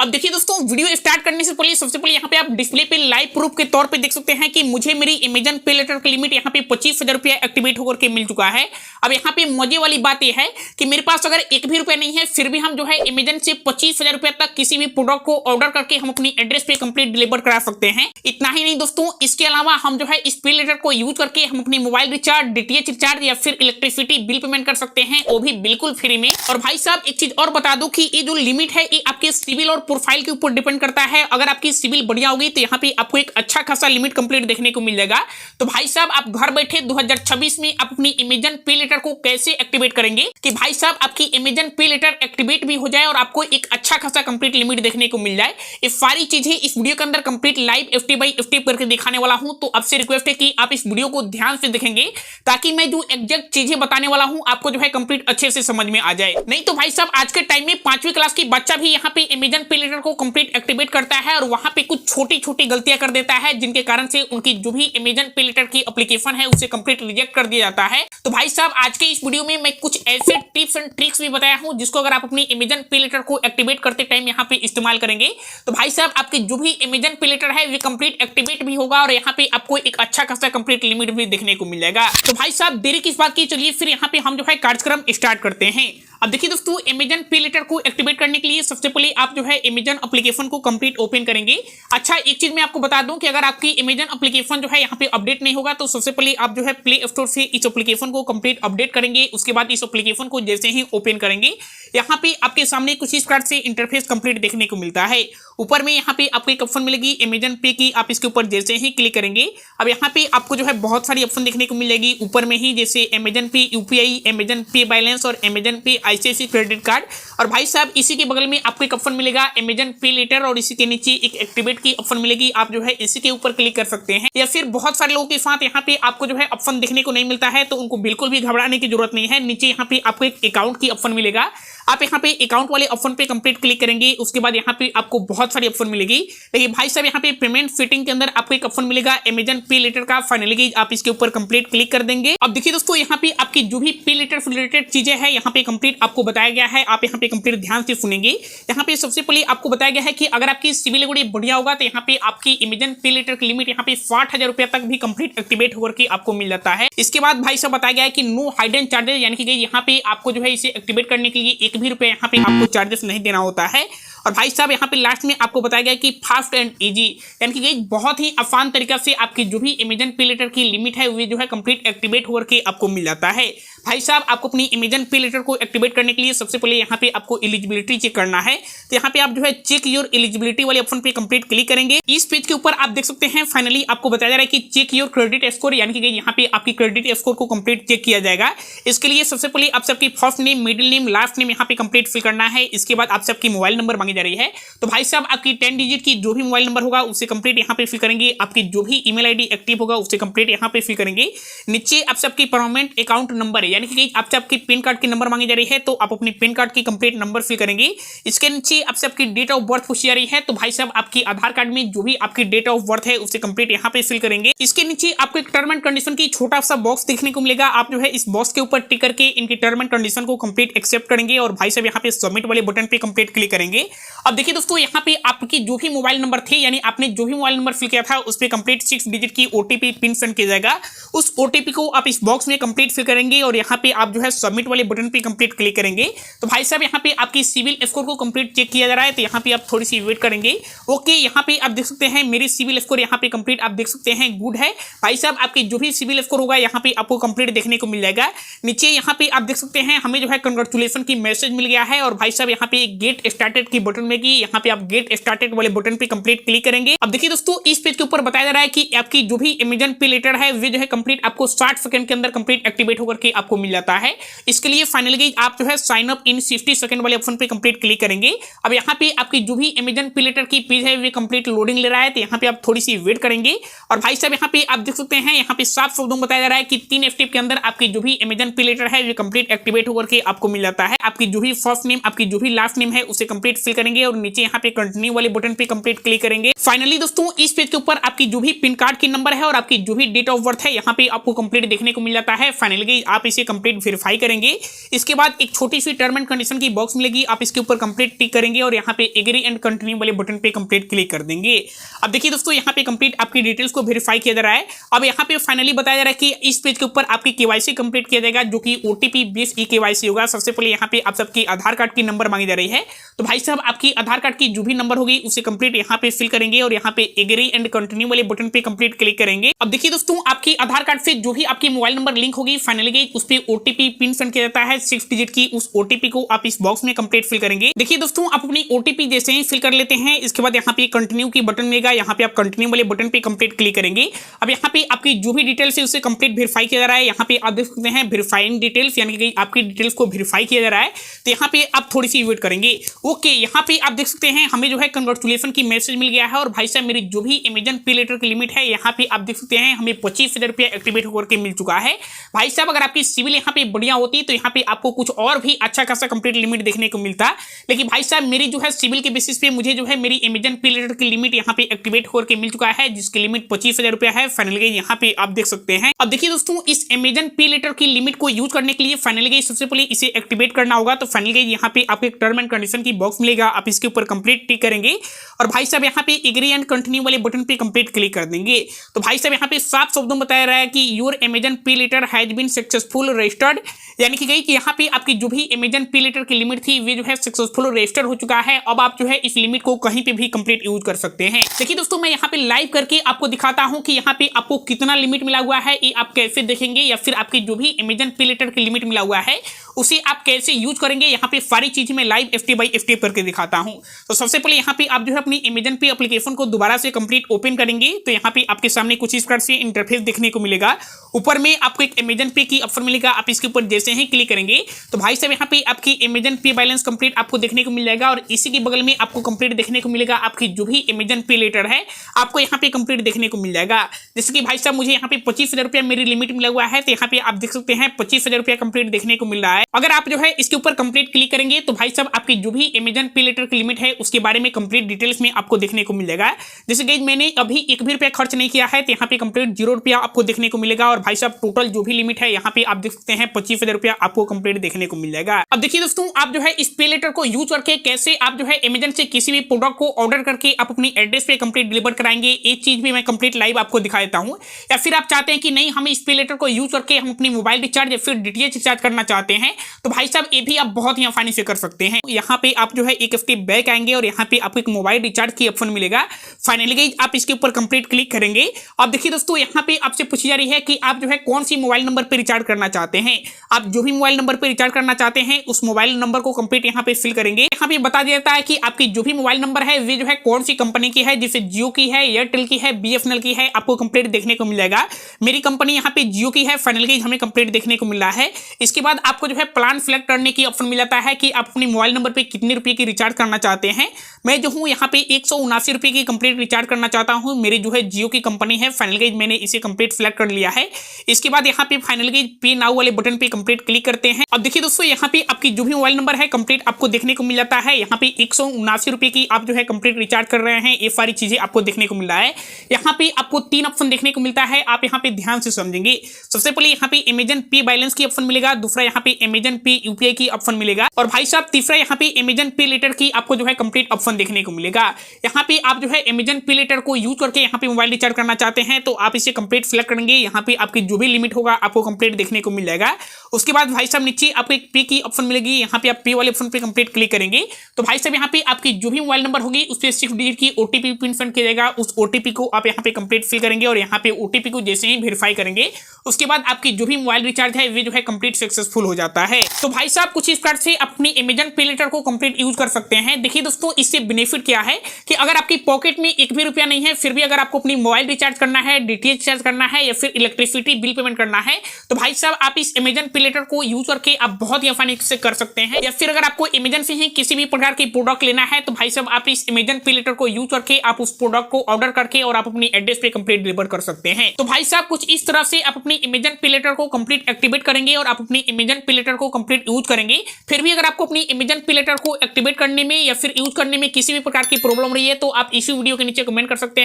अब देखिए दोस्तों, वीडियो स्टार्ट करने से पहले सबसे पहले यहाँ पे आप डिस्प्ले पे लाइव प्रूफ के तौर पे देख सकते हैं कि मुझे मेरी अमेजन पे लेटर की लिमिट यहाँ पे 25,000 रुपया एक्टिवेट होकर के मिल चुका है। अब यहाँ पे मजे वाली बात यह है कि मेरे पास अगर एक भी रुपया नहीं है फिर भी हम जो है अमेजन से 25,000 रुपया तक किसी भी प्रोडक्ट को ऑर्डर करके हम अपनी एड्रेस पे कंप्लीट डिलीवर करा सकते हैं। इतना ही नहीं दोस्तों, इसके अलावा हम जो है इस पे लेटर को यूज करके हम अपनी मोबाइल रिचार्ज, डीटीएच रिचार्ज या फिर इलेक्ट्रिसिटी बिल पेमेंट कर सकते हैं, वो भी बिल्कुल फ्री में। और भाई साहब एक चीज और बता दूं कि ये जो लिमिट है ये आपके सिविल और प्रोफाइल के ऊपर डिपेंड करता है। अगर आपकी सिविल बढ़िया होगी तो यहाँ पे आपको एक अच्छा खासा लिमिट कंप्लीट देखने को मिल जाएगा। तो भाई साहब आप घर बैठे 2026 में आप अपनी अमेजन पे लेटर को कैसे एक्टिवेट करेंगे कि भाई साहब आपकी अमेजन पे लेटर एक्टिवेट भी हो जाए और आपको एक अच्छा खासा कंप्लीट लिमिट देखने को मिल जाए। ये सारी चीजें इस वीडियो के अंदर complete live step by step करके दिखाने वाला हूं। तो आपसे रिक्वेस्ट है कि आप इस वीडियो को ध्यान से देखेंगे ताकि मैं जो एग्जैक्ट चीजें बताने वाला हूं आपको जो है कंप्लीट अच्छे से समझ में आ जाए। नहीं तो भाई साहब आज के टाइम में 5वीं क्लास की बच्चा भी यहाँ पे अमेजन पे लेटर को कंप्लीट एक्टिवेट करता है और वहां पे कुछ छोटी छोटी गलतियां कर देता है जिनके कारण से उनकी जो भी अमेजन पे लेटर की एप्लीकेशन है उसे कंप्लीट रिजेक्ट कर दिया जाता है। तो भाई साहब आज के इस वीडियो में मैं कुछ ऐसे टिप्स एंड ट्रिक्स भी बताया हूं जिसको अगर आप अपनी अमेजन पे लेटर को एक्टिवेट करते टाइम यहाँ पे इस्तेमाल करेंगे तो भाई साहब आपकी जो भी अमेजन पे लेटर है वो कंप्लीट एक्टिवेट भी होगा और यहाँ पे आपको एक अच्छा खासा कंप्लीट लिमिट भी देखने को मिल जाएगा। तो भाई साहब देरी किस बात की, चलिए फिर यहाँ पे हम जो है कार्यक्रम स्टार्ट करते हैं। अब देखिए दोस्तों, अमेजन पे लेटर को एक्टिवेट करने के लिए सबसे पहले आप जो है अमेजन एप्लीकेशन को कंप्लीट ओपन करेंगे। अच्छा एक चीज मैं आपको बता दूं कि अगर आपकी अमेजन एप्लीकेशन जो है यहाँ पे अपडेट नहीं होगा तो सबसे पहले आप जो है प्ले स्टोर से इस एप्लीकेशन को कंप्लीट अपडेट करेंगे। उसके बाद इस एप्लीकेशन को जैसे ही ओपन करेंगे यहाँ पे आपके सामने कुछ इस प्रकार से इंटरफेस कंप्लीट देखने को मिलता है। ऊपर में यहाँ पे आपको एक ऑप्शन मिलेगी अमेजन पे की, आप इसके ऊपर जैसे ही क्लिक करेंगे अब यहाँ पे आपको जो है बहुत सारी ऑप्शन देखने को मिलेगी ऊपर में ही, जैसे अमेजन पे यूपीआई, अमेजन पे बैलेंस और अमेजन पे आईसीआईसीआई क्रेडिट कार्ड। और भाई साहब इसी के बगल में आपको एक ऑप्शन मिलेगा अमेजन पे लेटर और इसी के नीचे एक एक्टिवेट की ऑप्शन मिलेगी, आप जो है इसी के ऊपर क्लिक कर सकते हैं। या फिर बहुत सारे लोगों के साथ यहाँ पे आपको जो है ऑप्शन देखने को नहीं मिलता है तो उनको बिल्कुल भी घबराने की जरूरत नहीं है। नीचे यहाँ पे आपको एक अकाउंट की ऑप्शन मिलेगा, आप यहाँ पे अकाउंट वाले ऑप्शन पे कंप्लीट क्लिक करेंगे। उसके बाद यहाँ पे आपको बहुत सारी ऑप्शन मिलेगी। देखिए भाई साहब यहाँ पे पेमेंट फिटिंग के अंदर आपको एक ऑप्शन मिलेगा अमेजन पे लेटर का, फाइनली आप इसके ऊपर कंप्लीट क्लिक कर देंगे। अब देखिए दोस्तों यहाँ पे आपकी जो भी पे लेटर से रिलेटेड चीजें हैं यहाँ पे कंप्लीट आपको बताया गया है, आप यहाँ पे कंप्लीट ध्यान से सुनेंगे। यहाँ पे सबसे पहले आपको बताया गया है कि अगर आपकी सिविल स्कोर बढ़िया होगा तो यहाँ पे आपकी अमेजन पे लेटर की लिमिट यहाँ पे 60,000 रुपया तक भी कंप्लीट एक्टिवेट होकर के आपको मिल जाता है। इसके बाद भाई साहब बताया गया है कि नो हाइडन चार्जेस, यानी कि यहाँ पे आपको जो है इसे एक्टिवेट करने के लिए एक भी रुपया यहाँ पे आपको चार्जेस नहीं देना होता है। और भाई साहब यहाँ पे लास्ट में आपको बताया गया कि फास्ट एंड इजी, यानी कि बहुत ही आसान तरीका से आपकी जो भी अमेजन पे लेटर की लिमिट है वो जो है कंप्लीट एक्टिवेट होकर के आपको मिल जाता है। भाई साहब आपको अपनी अमेजन पे लेटर को एक्टिवेट करने के लिए सबसे पहले यहाँ पे आपको एलिजिबिलिटी चेक करना है। तो यहाँ पे आप जो है चेक योर एलिजिबिलिटी वाले ऑप्शन पे कंप्लीट क्लिक करेंगे। इस पेज के ऊपर आप देख सकते हैं फाइनली आपको बताया जा रहा है कि चेक योर क्रेडिट स्कोर, यानी कि यहाँ पे आपकी क्रेडिट स्कोर को कंप्लीट चेक किया जाएगा। इसके लिए सबसे पहले आप सबकी first name, middle name, last name यहाँ पे कंप्लीट फिल करना है। इसके बाद आप सबकी मोबाइल नंबर मांगी जा रही है तो भाई साहब आपकी 10 डिजिट की जो भी मोबाइल नंबर होगा उसे कंप्लीट यहाँ पे फिल करेंगे। आपकी जो भी ईमेल आईडी एक्टिव होगा उसे कंप्लीट यहाँ पे फिल करेंगे। नीचे आप सबकी परमानेंट अकाउंट नंबर है, यानी कि आप सबकी पैन कार्ड की नंबर मांगी जा रही है तो आप अपनी पैन कार्ड की कंप्लीट नंबर फिल करेंगे। इसके नीचे आप सबकी डेट ऑफ बर्थ पूछी जा रही है तो भाई साहब आपकी आधार कार्ड में जो भी आपकी डेट ऑफ बर्थ है उसे कंप्लीट यहाँ पे फिल करेंगे। इसके नीचे आपको एक टर्म एंड कंडीशन की छोटा सा बॉक्स देखने को मिलेगा, आप जो है इस बॉक्स के ऊपर टिक करके इनकी टर्म एंड कंडीशन को कंप्लीट एक्सेप्ट करेंगे और भाई साहब यहाँ पे सबमिट वाले बटन पे कंप्लीट क्लिक करेंगे। अब देखिए दोस्तों यहाँ पे आपकी जो भी मोबाइल नंबर थे, यानी आपने जो भी मोबाइल नंबर फिल किया था उस पे कंप्लीट 6 डिजिट की ओटीपी पिन सेंड किया जाएगा। उस ओटीपी को आप इस बॉक्स में कंप्लीट फिल करेंगे और यहाँ पे आप जो है सबमिट वाले बटन पे कंप्लीट क्लिक करेंगे। तो भाई साहब यहाँ पे आपकी सिविल स्कोर को कंप्लीट चेक किया जा रहा है तो यहाँ पे आप थोड़ी सी वेट करेंगे। ओके, यहाँ पे आप देख सकते हैं मेरी सिविल स्कोर यहाँ पे कंप्लीट आप देख सकते हैं गुड है। भाई साहब आपकी जो भी सिविल स्कोर होगा यहाँ पे आपको कंप्लीट देखने को मिल जाएगा। नीचे यहाँ पे आप देख सकते हैं हमें जो है कंग्रेचुलेशन की मैसेज मिल गया है और भाई साहब यहाँ पे गेट स्टार्टेड की बटन में यहाँ पे आप गेट स्टार्टेड वाले बटन पे कंप्लीट क्लिक करेंगे। अब देखिए दोस्तों इस पेज के ऊपर बताया जा रहा है कि आपकी जो भी अमेजन पे लेटर है वो जो है कंप्लीट आपको 60 सेकंड के अंदर कंप्लीट एक्टिवेट होकर के आपको मिल जाता है। इसके लिए फाइनली आप जो है साइन अप इन 60 सेकंड वाले ऑप्शन पे कंप्लीट क्लिक करेंगे। अब यहाँ पे आपकी जो भी अमेजन पे लेटर की पेज है वो कंप्लीट लोडिंग ले रहा है तो यहाँ पे आप थोड़ी सी वेट करेंगे। और भाई साहब यहाँ पे आप देख सकते हैं यहाँ पे साफ शब्दों में बताया जा रहा है कि 3 स्टेप के अंदर आपकी जो भी अमेजन पे लेटर है वो कंप्लीट एक्टिवेट होकर के आपको मिल जाता है। आपकी जो भी फर्स्ट नेम, आपकी जो भी लास्ट नेम है उसे कंप्लीट फिल करेंगे और नीचे यहाँ पे कंटिन्यू वाले बटन पे कंप्लीट क्लिक करेंगे। फाइनली दोस्तों इस पेज के ऊपर आपकी जो भी पिन कार्ड की नंबर है और आपकी जो भी डेट ऑफ बर्थ है यहाँ पे आपको कंप्लीट देखने को मिल जाता है। फाइनली आप इसे कंप्लीट वेरीफाई करेंगे। इसके बाद एक छोटी सी टर्म एंड कंडीशन की बॉक्स मिलेगी, आप इसके ऊपर कंप्लीट टिक करेंगे और यहाँ पे एग्री एंड कंटिन्यू वाले बटन पे कंप्लीट क्लिक कर देंगे। अब देखिए दोस्तों यहाँ पे कंप्लीट आपकी डिटेल्स को वेरीफाई किया जा रहा है। अब यहाँ पे फाइनली बताया जा रहा है कि इस पेज के ऊपर आपकी केवाईसी कंप्लीट किया जाएगा, जो कि ओटीपी बेस्ड ई केवाईसी होगा। सबसे पहले यहाँ पे आप सबकी आधार कार्ड की नंबर मांगी जा रही है, तो भाई साहब आपकी आधार कार्ड की जो भी नंबर होगी उसे कंप्लीट यहाँ पे फिल करेंगे और यहाँ पे एग्री एंड कंटिन्यू वाले बटन पे कंप्लीट क्लिक करेंगे। अब देखिए दोस्तों आपकी आधार कार्ड से जो भी आपकी मोबाइल नंबर लिंक होगी फाइनली उस पे ओटीपी पिन सेंड किया जाता है 6 डिजिट की। उस ओटीपी को आप इस बॉक्स में कंप्लीट फिल करेंगे। देखिए दोस्तों आप अपनी ओटीपी जैसे ही फिल कर लेते हैं, इसके बाद यहाँ पे कंटिन्यू की बटन मिलेगा, यहाँ पे आप कंटिन्यू वाले बटन पे कंप्लीट क्लिक करेंगे। अब यहाँ पे आपकी जो भी डिटेल्स है उसे कंप्लीट वेरीफाई किया जा रहा है। यहाँ पे आप देख सकते हैं वेरीफाइंग डिटेल्स, यानी कि आपकी डिटेल्स को वेरीफाई किया जा रहा है। तो यहाँ पे आप थोड़ी सी वेट करेंगे। ओके, यहाँ पे आप देख सकते हैं हमें जो है कंग्रेचुलेशन की मैसेज मिल गया है और भाई साहब मेरी जो भी अमेजन पे लेटर की लिमिट है यहाँ पे आप देख सकते हैं हमें 25,000 रुपया एक्टिवेट होकर के मिल चुका है। भाई साहब अगर आपकी सिविल यहाँ पे बढ़िया होती तो यहाँ पे आपको कुछ और भी अच्छा खासा कंप्लीट लिमिट देखने को मिलता, लेकिन भाई साहब मेरी जो है सिविल के बेसिस पे मुझे जो है मेरी अमेजन पे लेटर की लिमिट यहाँ पे एक्टिवेट होकर मिल चुका है, जिसकी लिमिट 25,000 रुपया है। फाइनली यहाँ पे आप देख सकते हैं। अब देखिए दोस्तों इस अमेजन पे लेटर की लिमिट को यूज करने के लिए फाइनली सबसे पहले इसे एक्टिवेट करना होगा। तो फाइनली यहाँ पे आपको एक टर्म एंड कंडीशन की बॉक्स मिलेगा, आप इसके ऊपर कंप्लीट टिक करेंगे और भाई साहब यहाँ पे एग्री एंड कंटिन्यू वाले बटन पे कंप्लीट क्लिक कर देंगे। तो भाई साहब यहाँ पे साफ शब्दों में बताया रहा है कि your Amazon pay later has been successful registered, यानी कि यहाँ पे आपकी जो भी अमेजन पे लेटर की लिमिट थी वे जो है सक्सेसफुल रजिस्टर हो चुका है। अब आप जो है इस लिमिट को कहीं पे भी कंप्लीट यूज कर सकते हैं। देखिए दोस्तों मैं यहाँ पे लाइव करके आपको दिखाता हूँ कि यहाँ पे आपको कितना लिमिट मिला हुआ है, ये आप कैसे देखेंगे, या फिर आपकी जो भी अमेजन पे लेटर की लिमिट मिला हुआ है उसे आप कैसे यूज करेंगे। यहाँ पे सारी चीजें मैं लाइव स्टेप बाय स्टेप करके दिखाता हूँ। तो सबसे पहले यहाँ पे आप जो है अपनी अमेजन पे एप्लीकेशन को दोबारा से कंप्लीट ओपन करेंगे। तो यहाँ पे आपके सामने कुछ इस प्रकार से इंटरफेस देखने को मिलेगा। ऊपर में आपको एक अमेजन पे की ऑप्शन मिलेगा, आप इसके ऊपर जैसे ही क्लिक करेंगे तो भाई साहब यहाँ पे आपकी अमेजन पे बैलेंस कंप्लीट आपको देखने को मिल जाएगा और इसी के बगल में आपको कंप्लीट देखने को मिलेगा आपकी जो भी अमेजन पे लेटर है आपको यहाँ पे कंप्लीट देखने को मिल जाएगा। जैसे कि भाई साहब मुझे यहाँ पे 25,000 रुपया मेरी लिमिट मिला हुआ है, तो यहाँ पे आप देख सकते हैं 25,000 रुपया कंप्लीट देखने को मिल रहा है। अगर आप जो है इसके ऊपर कंप्लीट क्लिक करेंगे तो भाई साहब आपकी जो भी अमेजन पे लेटर की लिमिट है उसके बारे में कंप्लीट डिटेल्स में आपको देखने को मिल जाएगा। जैसे कि मैंने अभी 1 भी रुपया खर्च नहीं किया है, तो यहाँ पे कंप्लीट 0 रुपया आपको देखने को मिलेगा और भाई साहब टोटल जो भी लिमिट है यहाँ पे आप देख सकते हैं 25,000 रुपया आपको कंप्लीट देखने को मिल जाएगा। अब देखिए दोस्तों आप जो है इस पे लेटर को यूज करके कैसे आप जो है अमेजन से किसी भी प्रोडक्ट को ऑर्डर करके आप अपनी एड्रेस पे कंप्लीट डिलीवर कराएंगे, एक चीज भी मैं कंप्लीट लाइव आपको दिखा देता हूँ। या फिर आप चाहते हैं कि नहीं हम इस पे लेटर को यूज करके हम अपनी मोबाइल रिचार्ज या फिर डीटीएच रिचार्ज करना चाहते हैं, तो भाई साहब ये भी आप बहुत ही आसानी से कर सकते हैं। यहाँ पे आप जो है एक स्टेप बैक आएंगे और यहाँ पे आपको एक मोबाइल रिचार्ज की ऑप्शन मिलेगा। फाइनली आप इसके ऊपर कंप्लीट क्लिक करेंगे। अब देखिए दोस्तों यहाँ पे आपसे पूछी जा रही है कि आप जो है कौन सी मोबाइल नंबर पे रिचार्ज करना चाहते हैं। आप जो भी मोबाइल नंबर पे रिचार्ज करना चाहते हैं उस मोबाइल नंबर को कंप्लीट यहाँ पे फिल करेंगे। यहाँ पे बता देता है कि आपकी जो भी मोबाइल नंबर है वे जो है कौन सी कंपनी की है, जैसे जियो की है, एयरटेल की है, बीएसएनएल की है, आपको कंप्लीट देखने को मिल जाएगा। मेरी कंपनी यहाँ पे जियो की है, फाइनली हमें कंप्लीट देखने को मिल रहा है। इसके बाद आपको जो है प्लान सिलेक्ट करने की ऑप्शन मिल जाता है कि आप अपने मोबाइल नंबर पे कितने रुपए की रिचार्ज करना चाहते हैं। मैं जो हूँ यहाँ पे 179 रुपए की कंप्लीट रिचार्ज करना चाहता हूँ। मेरी जो है जियो की कंपनी है, फाइनली मैंने इसे कंप्लीट सिलेक्ट कर लिया है। इसके बाद यहाँ पे फाइनली पे नाउ वाले बटन पे कंप्लीट क्लिक करते हैं। अब देखिए दोस्तों यहाँ पे आपकी जो भी मोबाइल नंबर है कंप्लीट आपको देखने को मिल जाता है। यहाँ पे 179 रुपए की आप जो है कंप्लीट रिचार्ज कर रहे हैं, ये सारी चीजें आपको देखने को मिल रहा है। यहाँ पे आपको 3 ऑप्शन देखने को मिलता है, आप यहाँ पे ध्यान से समझेंगे। सबसे पहले यहाँ पे अमेजन पे बैलेंस की ऑप्शन मिलेगा, दूसरा यहाँ पे अमेजन पे यूपीआई की ऑप्शन मिलेगा और भाई साहब तीसरा यहाँ पे अमेजन पे लेटर की आपको जो है कंप्लीट ऑप्शन देखने को मिलेगा। यहाँ पे आप जो है अमेजन पे लेटर को यूज करके यहाँ पे मोबाइल रिचार्ज करना चाहते हैं तो आप इसे कंप्लीट सिलेक्ट करेंगे। यहाँ पे आपकी जो भी लिमिट होगा आपको कंप्लीट देखने को मिल जाएगा। उसके बाद भाई साहब नीचे आपको एक पे की ऑप्शन मिलेगी, यहाँ पे आप पे वाले ऑप्शन पे कंप्लीट क्लिक करेंगे तो भाई साहब यहाँ पे आपकी जो भी मोबाइल नंबर होगी उस पर 6 डिजिट की ओटीपी पिन सेंड किया जाएगा। उस ओटीपी को आप यहाँ पे कंप्लीट फिल करेंगे और यहाँ पे ओटीपी को जैसे ही वेरीफाई करेंगे उसके बाद आपकी जो भी मोबाइल रिचार्ज है वे जो है कंप्लीट सक्सेसफुल हो जाता है। तो भाई साहब कुछ इस प्रकार से अपनी अमेजन पे लेटर को कंप्लीट यूज कर सकते हैं। देखिए दोस्तों इससे बेनिफिट क्या है कि अगर आपकी पॉकेट में एक भी रुपया नहीं है, फिर भी अगर आपको अपनी मोबाइल रिचार्ज करना है, डीटीएच रिचार्ज करना है या फिर इलेक्ट्रिसिटी बिल पेमेंट करना है, तो भाई साहब आप इस अमेजन पे लेटर को यूज करके आप बहुत ही आसानी से कर सकते हैं। या फिर अगर आपको अमेजन से ही किसी भी प्रकार की प्रोडक्ट लेना है, तो भाई साहब आप इस अमेजन पे लेटर को यूज करके आप उस प्रोडक्ट को ऑर्डर करके और आप अपनी एड्रेस पे कंप्लीट डिलीवर कर सकते हैं। तो भाई साहब कुछ इस तरह से आप अपनी अमेजन पे लेटर को कंप्लीट एक्टिवेट करेंगे और आप अपनी अमेजन पे लेटर को कंप्लीट यूज करेंगे। फिर भी अगर आपको अपनी अमेजन पे लेटर को एक्टिवेट करने में या फिर यूज करने में किसी भी प्रकार की प्रॉब्लम रही है, तो आप इसी वीडियो के नीचे कमेंट कर सकते हैं।